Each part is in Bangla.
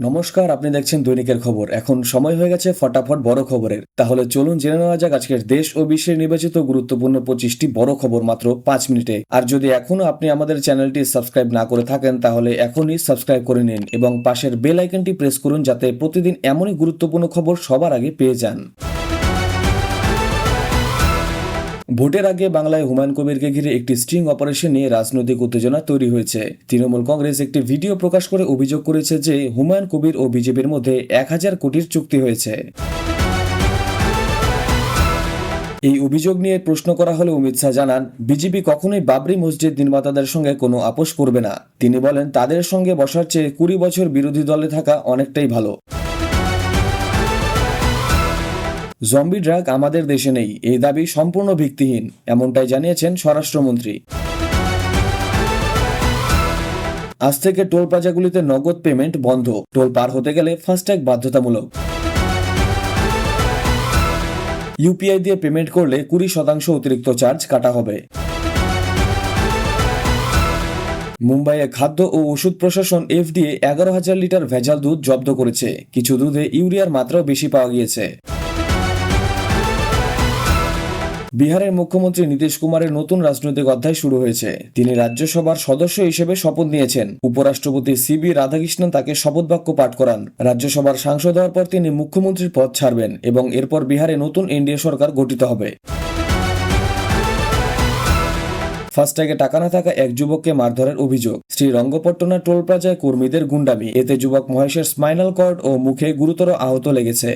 নমস্কার, আপনি দেখছেন দৈনিকের খবর। এখন সময় হয়ে গেছে ফটাফট বড় খবরের। তাহলে চলুন জেনে নেওয়া যাক আজকের দেশ ও বিশ্বের নির্বাচিত গুরুত্বপূর্ণ 25টি বড় খবর মাত্র 5 মিনিটে। আর যদি এখনো আপনি আমাদের চ্যানেলটি সাবস্ক্রাইব না করে থাকেন তাহলে এখনই সাবস্ক্রাইব করে নিন এবং পাশের বেল আইকনটি প্রেস করুন যাতে প্রতিদিন এমনই গুরুত্বপূর্ণ খবর সবার আগে পেয়ে যান। ভোটের আগে বাংলায় হুমায়ুন কবিরকে ঘিরে একটি স্ট্রিং অপারেশন নিয়ে রাজনৈতিক উত্তেজনা তৈরি হয়েছে। তৃণমূল কংগ্রেস একটি ভিডিও প্রকাশ করে অভিযোগ করেছে যে হুমায়ুন কবির ও বিজেপির মধ্যে 1000 কোটির চুক্তি হয়েছে। এই অভিযোগ নিয়ে প্রশ্ন করা হলে অমিত শাহ জানান, বিজেপি কখনোই বাবরি মসজিদ নির্মাতাদের সঙ্গে কোনো আপোষ করবে না। তিনি বলেন, তাদের সঙ্গে বসার চেয়ে 20 বছর বিরোধী দলে থাকা অনেকটাই ভালো। জম্বি ড্রাগ আমাদের দেশে নেই, এই দাবি সম্পূর্ণ ভিত্তিহীন, এমনটাই জানিয়েছেন স্বরাষ্ট্রমন্ত্রী। আজ থেকে টোল প্লাজাগুলিতে নগদ পেমেন্ট বন্ধ, টোল পার হতে গেলে ফাস্ট্যাগ বাধ্যতামূলক। ইউপিআই দিয়ে পেমেন্ট করলে 20% অতিরিক্ত চার্জ কাটা হবে। মুম্বাইয়ে খাদ্য ও ওষুধ প্রশাসন এফডিএ 11,000 লিটার ভেজাল দুধ জব্দ করেছে। কিছু দুধে ইউরিয়ার মাত্রাও বেশি পাওয়া গিয়েছে। বিহারের মুখ্যমন্ত্রী নীতিশ কুমারের নতুন রাজনৈতিক অধ্যায় শুরু হয়েছে। তিনি রাজ্যসভার সদস্য হিসেবে শপথ নিয়েছেন। উপরাষ্ট্রপতি সিবি রাধাকৃষ্ণন তাকে শপথ বাক্য পাঠ করান। রাজ্যসভার সাংসদ হওয়ার পর তিনি মুখ্যমন্ত্রীর পদ ছাড়বেন এবং এরপর বিহারে নতুন এনডিএ সরকার গঠিত হবে। ফাস্ট্যাগে টাকা না থাকা এক যুবককে মারধরের অভিযোগ। শ্রীরঙ্গপট্টনা টোল প্লাজায় কর্মীদের গুন্ডামি, এতে যুবক মহেশের স্পাইনাল কর্ড ও মুখে গুরুতর আহত লেগেছে।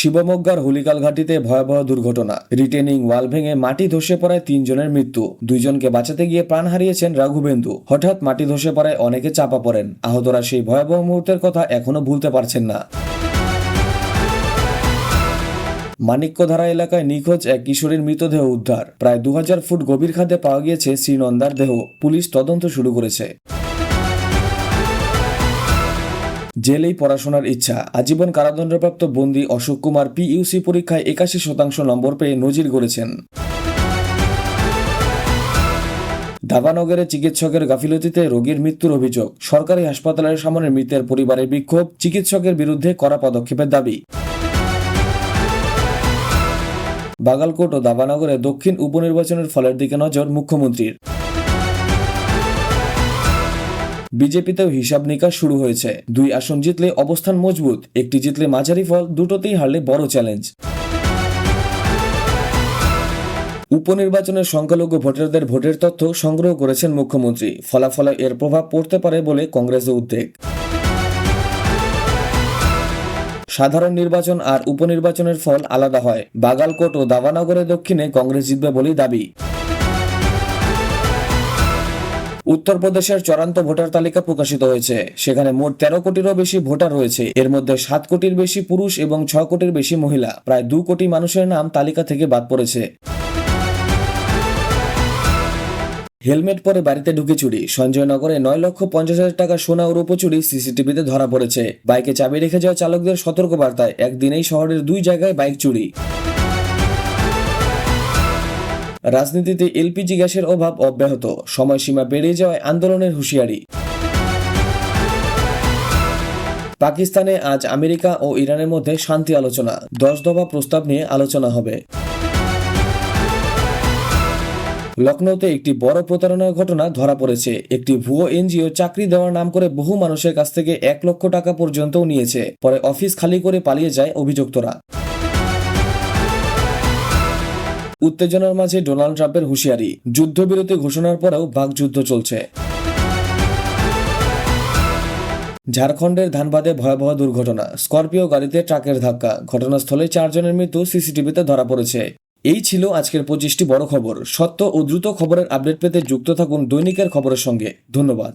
শিবমোগ্গার হলিকাল ঘাটিতে ভয়াবহ দুর্ঘটনা। রিটেনিং ওয়াল ভেঙে মাটি ধসে পড়ায় 3 জনের মৃত্যু। 2 জনকে বাঁচাতে গিয়ে প্রাণ হারিয়েছেন রাঘুবেন্দু। হঠাৎ মাটি ধসে পড়ায় অনেকে চাপা পড়েন। আহতরা সেই ভয়াবহ মুহূর্তের কথা এখনো ভুলতে পারছেন না। মানিক্যধারা এলাকায় নিখোঁজ এক কিশোরীর মৃতদেহ উদ্ধার। প্রায় 2000 ফুট গভীর খাদে পাওয়া গিয়েছে শ্রীনন্দার দেহ। পুলিশ তদন্ত শুরু করেছে। জেলেই পড়াশোনার ইচ্ছা। আজীবন কারাদণ্ডপ্রাপ্ত বন্দী অশোক কুমার পিইউসি পরীক্ষায় 81% নম্বর পেয়ে নজির গড়েছেন। দাবানগরে চিকিৎসকের গাফিলতিতে রোগীর মৃত্যুর অভিযোগ। সরকারি হাসপাতালের সামনে মৃতের পরিবারের বিক্ষোভ, চিকিৎসকের বিরুদ্ধে কড়া পদক্ষেপের দাবি। বাগালকোট ও দাবানগরে দক্ষিণ উপনির্বাচনের ফলের দিকে নজর মুখ্যমন্ত্রীর। বিজেপিতেও হিসাব নিকাশ শুরু হয়েছে। 2 আসন জিতলে অবস্থান মজবুত, একটি জিতলে মাঝারি ফল, দুটোতেই হারলে বড় চ্যালেঞ্জ। উপনির্বাচনের সংখ্যালঘু ভোটারদের ভোটের তথ্য সংগ্রহ করেছেন মুখ্যমন্ত্রী। ফলাফলে এর প্রভাব পড়তে পারে বলে কংগ্রেসের উদ্বেগ। সাধারণ নির্বাচন আর উপনির্বাচনের ফল আলাদা হয়। বাগালকোট ও দাবানগরের দক্ষিণে কংগ্রেস জিতবে বলেই দাবি। উত্তরপ্রদেশের চূড়ান্ত ভোটার তালিকা প্রকাশিত হয়েছে। সেখানে মোট 13 কোটিরও বেশি ভোটার রয়েছে। এর মধ্যে 7 কোটির বেশি পুরুষ এবং 6 কোটির বেশি মহিলা। প্রায় 2 কোটি মানুষের নাম তালিকা থেকে বাদ পড়েছে। হেলমেট পরে বাড়িতে ঢুকে চুরি। সঞ্জয়নগরে 9,50,000 টাকা সোনা ও রূপো চুরি সিসিটিভিতে ধরা পড়েছে। বাইকে চাবি রেখে যাওয়া চালকদের সতর্কবার্তায় একদিনেই শহরের 2 জায়গায় বাইক চুরি। রাজনীতিতে এলপিজি গ্যাসের অভাব অব্যাহত। সময়সীমা বেড়ে যাওয়ায় আন্দোলনের হুঁশিয়ারি। পাকিস্তানে আজ আমেরিকা ও ইরানের মধ্যে শান্তি আলোচনা। 10 দফা প্রস্তাব নিয়ে আলোচনা হবে। লখনৌতে একটি বড় প্রতারণার ঘটনা ধরা পড়েছে। একটি ভুয়ো এনজিও চাকরি দেওয়ার নাম করে বহু মানুষের কাছ থেকে 1 লক্ষ টাকা পর্যন্তও নিয়েছে। পরে অফিস খালি করে পালিয়ে যায় অভিযুক্তরা। উত্তেজনার মাঝে ডোনাল্ড ট্রাম্পের হুঁশিয়ারি। যুদ্ধবিরতি ঘোষণার পরেও বাকযুদ্ধ চলছে। ঝাড়খণ্ডের ধানবাদে ভয়াবহ দুর্ঘটনা। স্করপিও গাড়িতে ট্রাকের ধাক্কা। ঘটনাস্থলে 4 জনের মৃত্যু সিসিটিভিতে ধরা পড়েছে। এই ছিল আজকের 25টি বড় খবর। সত্য ও দ্রুত খবরের আপডেট পেতে যুক্ত থাকুন দৈনিকের খবরের সঙ্গে। ধন্যবাদ।